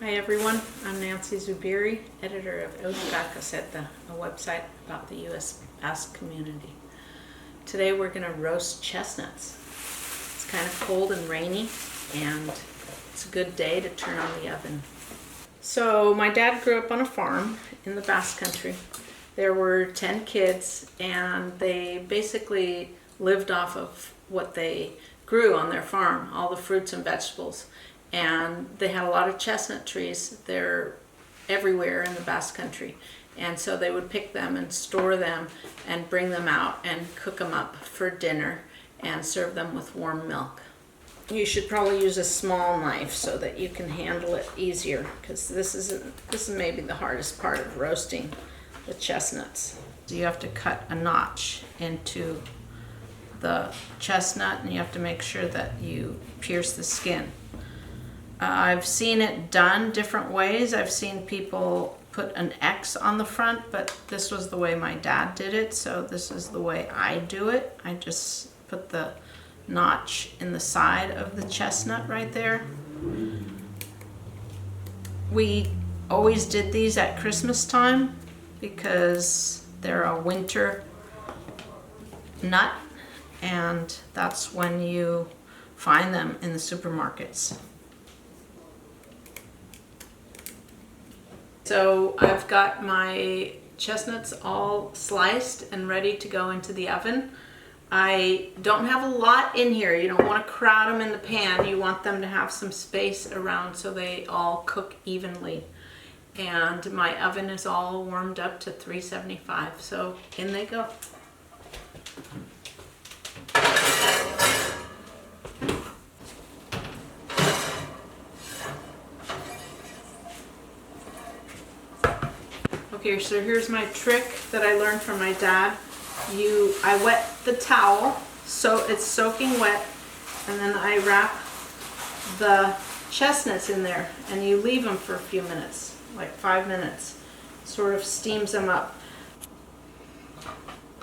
Hi everyone, I'm Nancy Zubiri, editor of Euskal, Kazeta, a website about the U.S. Basque community. Today we're going to roast chestnuts. It's kind of cold and rainy, and it's a good day to turn on the oven. So my dad grew up on a farm in the Basque country. There were 10 kids, and they basically lived off of what they grew on their farm, all the fruits and vegetables. And they had a lot of chestnut trees. They're everywhere in the Basque country. And so they would pick them and store them and bring them out and cook them up for dinner and serve them with warm milk. You should probably use a small knife so that you can handle it easier, because this is maybe the hardest part of roasting the chestnuts. So you have to cut a notch into the chestnut, and you have to make sure that you pierce the skin. I've seen it done different ways. I've seen people put an X on the front, but this was the way my dad did it, so this is the way I do it. I just put the notch in the side of the chestnut right there. We always did these at Christmas time because they're a winter nut, and that's when you find them in the supermarkets. So I've got my chestnuts all sliced and ready to go into the oven. I don't have a lot in here. You don't want to crowd them in the pan. You want them to have some space around so they all cook evenly. And my oven is all warmed up to 375, so in they go. Okay, so here's my trick that I learned from my dad. I wet the towel so it's soaking wet, and then I wrap the chestnuts in there, and you leave them for a few minutes, like 5 minutes. Sort of steams them up.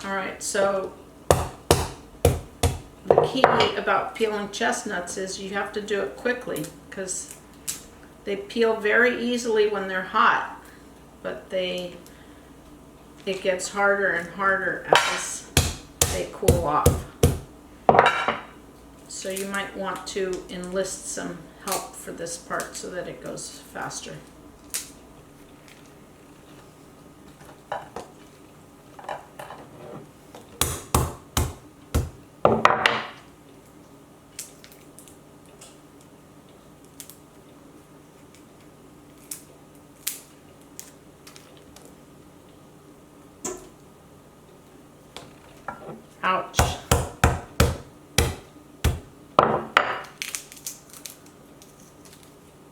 Alright, so the key about peeling chestnuts is you have to do it quickly, because they peel very easily when they're hot. But it gets harder and harder as they cool off. So you might want to enlist some help for this part so that it goes faster. Ouch.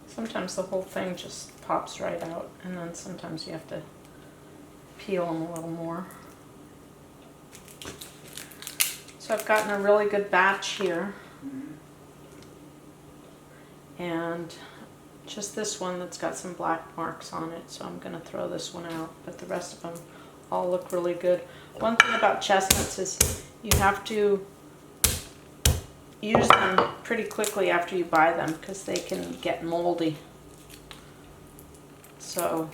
Sometimes the whole thing just pops right out, and then sometimes you have to peel them a little more. So I've gotten a really good batch here. And just this one that's got some black marks on it, so I'm going to throw this one out, but the rest of them all look really good. One thing about chestnuts is you have to use them pretty quickly after you buy them, because they can get moldy. So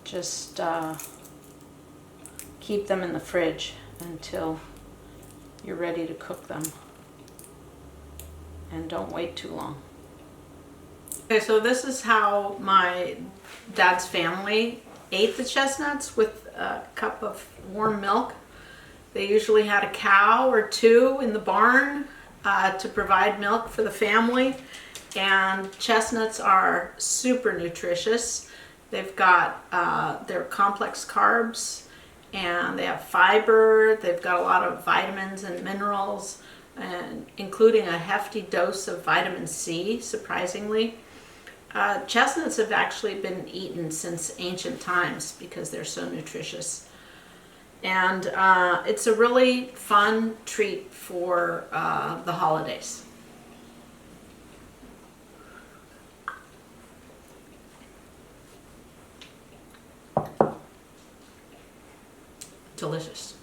just keep them in the fridge until you're ready to cook them, and don't wait too long. Okay, so this is how my dad's family ate the chestnuts, with a cup of warm milk. They usually had a cow or two in the barn to provide milk for the family. And chestnuts are super nutritious. They've got they're complex carbs, and they have fiber. They've got a lot of vitamins and minerals, and including a hefty dose of vitamin C, surprisingly. Chestnuts have actually been eaten since ancient times because they're so nutritious. And it's a really fun treat for the holidays. Delicious.